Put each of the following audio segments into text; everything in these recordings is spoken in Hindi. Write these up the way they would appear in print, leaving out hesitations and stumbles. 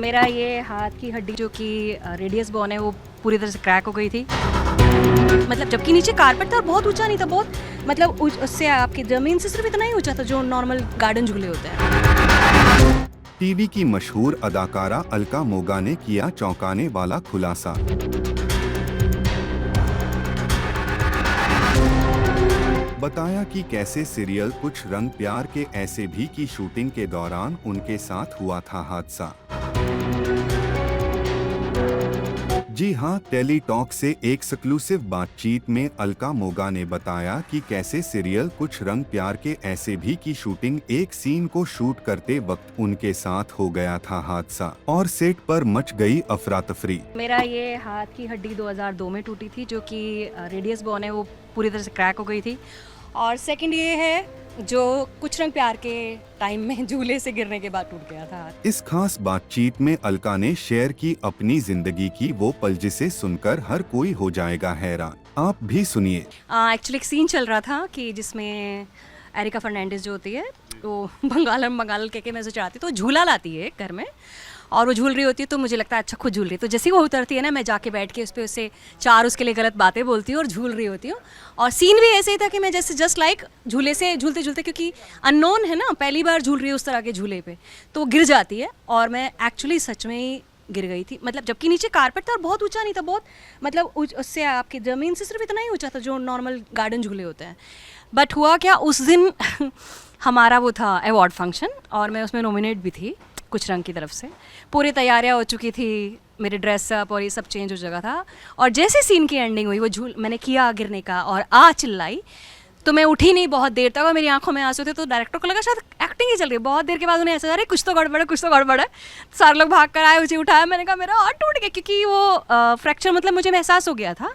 मेरा ये हाथ की हड्डी जो कि रेडियस बोन है वो पूरी तरह से क्रैक हो गई थी। मतलब जबकि नीचे कारपेट था और बहुत ऊंचा नहीं था, बहुत मतलब उससे आपकी ज़मीन से सिर्फ इतना ही ऊंचा था जो नॉर्मल गार्डन झूले होते हैं। टीवी की मशहूर अदाकारा अलका मोगा ने किया चौंकाने वाला खुलासा। बताया कि कैसे सीरियल कुछ रंग प्यार के ऐसे भी की शूटिंग के दौरान उनके साथ हुआ था हादसा। जी हां, टेली टॉक से एक एक्सक्लूसिव बातचीत में अलका मोगा ने बताया कि कैसे सीरियल कुछ रंग प्यार के ऐसे भी की शूटिंग एक सीन को शूट करते वक्त उनके साथ हो गया था हादसा और सेट पर मच गई अफरा तफरी। मेरा ये हाथ की हड्डी 2002 में टूटी थी जो कि रेडियस बोन है वो पूरी तरह से क्रैक हो गई थी। और सेकंड ये है जो कुछ रंग प्यार के टाइम में झूले से गिरने के बाद टूट गया था। इस खास बातचीत में अलका ने शेयर की अपनी जिंदगी की वो पल जिसे सुनकर हर कोई हो जाएगा हैरान। आप भी सुनिए। एक्चुअली एक सीन चल रहा था कि जिसमें एरिका फर्नांडिस जो होती है वो बंगाल के मैं चढ़ाती तो झूला लाती है घर में और वो झूल रही होती है तो मुझे लगता है अच्छा खुद झूल रही है, तो जैसे ही वो उतरती है ना मैं जाके बैठ के उस पर उससे चार उसके लिए गलत बातें बोलती हूँ और झूल रही होती हूँ। और सीन भी ऐसे ही था कि मैं जैसे जस्ट लाइक झूले से झूलते झूलते, क्योंकि अननोन है ना, पहली बार झूल रही है उस तरह के झूले पे, तो वो गिर जाती है और मैं एक्चुअली सच में ही गिर गई थी। मतलब जबकि नीचे कारपेट था और बहुत ऊंचा नहीं था, बहुत मतलब उससे आपकी ज़मीन से सिर्फ इतना ही ऊंचा था जो नॉर्मल गार्डन झूले होते हैं। बट हुआ क्या, उस दिन हमारा वो था अवार्ड फंक्शन और मैं उसमें नॉमिनेट भी थी कुछ रंग की तरफ से। पूरी तैयारियां हो चुकी थी, मेरे ड्रेसअप और ये सब चेंज हो चुका था। और जैसे सीन की एंडिंग हुई, वो मैंने किया गिरने का और चिल्लाई, तो मैं उठी नहीं बहुत देर तक और मेरी आंखों में आंसू थे। तो डायरेक्टर को लगा शायद एक्टिंग ही चल रही है। बहुत देर के बाद उन्हें ऐसा अरे कुछ तो गड़बड़ है, कुछ तो गड़बड़ है। सारे लोग भाग कर आए, मुझे उठाया, मैंने कहा मेरा हाथ टूट गया, क्योंकि वो फ्रैक्चर मतलब मुझे एहसास हो गया था।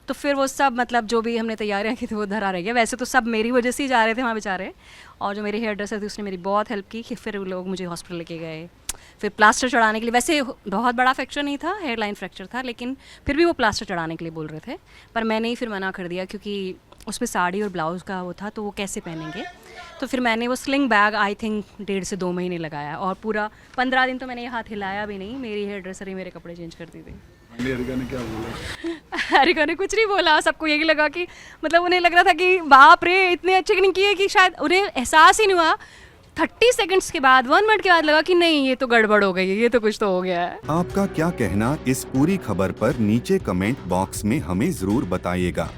तो फिर वो सब मतलब जो भी हमने तैयारियां की थी वो धरा रह गया। वैसे तो सब मेरी वजह से ही जा रहे थे वहाँ बेचारे, और जो मेरे हेयर ड्रेसर थी उसने मेरी बहुत हेल्प की कि फिर वो लोग मुझे हॉस्पिटल लेके गए, फिर प्लास्टर चढ़ाने के लिए। वैसे बहुत बड़ा फ्रैक्चर नहीं था, हेयर लाइन फ्रैक्चर था, लेकिन फिर भी वो प्लास्टर चढ़ाने के लिए बोल रहे थे, पर मैंने ही फिर मना कर दिया क्योंकि उसमें साड़ी और ब्लाउज़ का वो था तो वो कैसे पहनेंगे। तो फिर मैंने वो स्लिंग बैग आई थिंक 1.5 से 2 महीने लगाया और पूरा 15 दिन तो मैंने ये हाथ हिलाया भी नहीं। मेरी हेयर ड्रेसर ही मेरे कपड़े चेंज करती थी। हरिका ने क्या बोला? हरिका ने कुछ नहीं बोला, सबको यही लगा कि मतलब उन्हें लग रहा था कि बाप रे इतने अच्छे नहीं किए, कि शायद उन्हें एहसास ही नहीं हुआ। 30 सेकंड्स के बाद 1 मिनट के बाद लगा कि नहीं ये तो गड़बड़ हो गई है, ये तो कुछ तो हो गया है। आपका क्या कहना इस पूरी खबर पर नीचे कमेंट बॉक्स में हमें जरूर बताइएगा।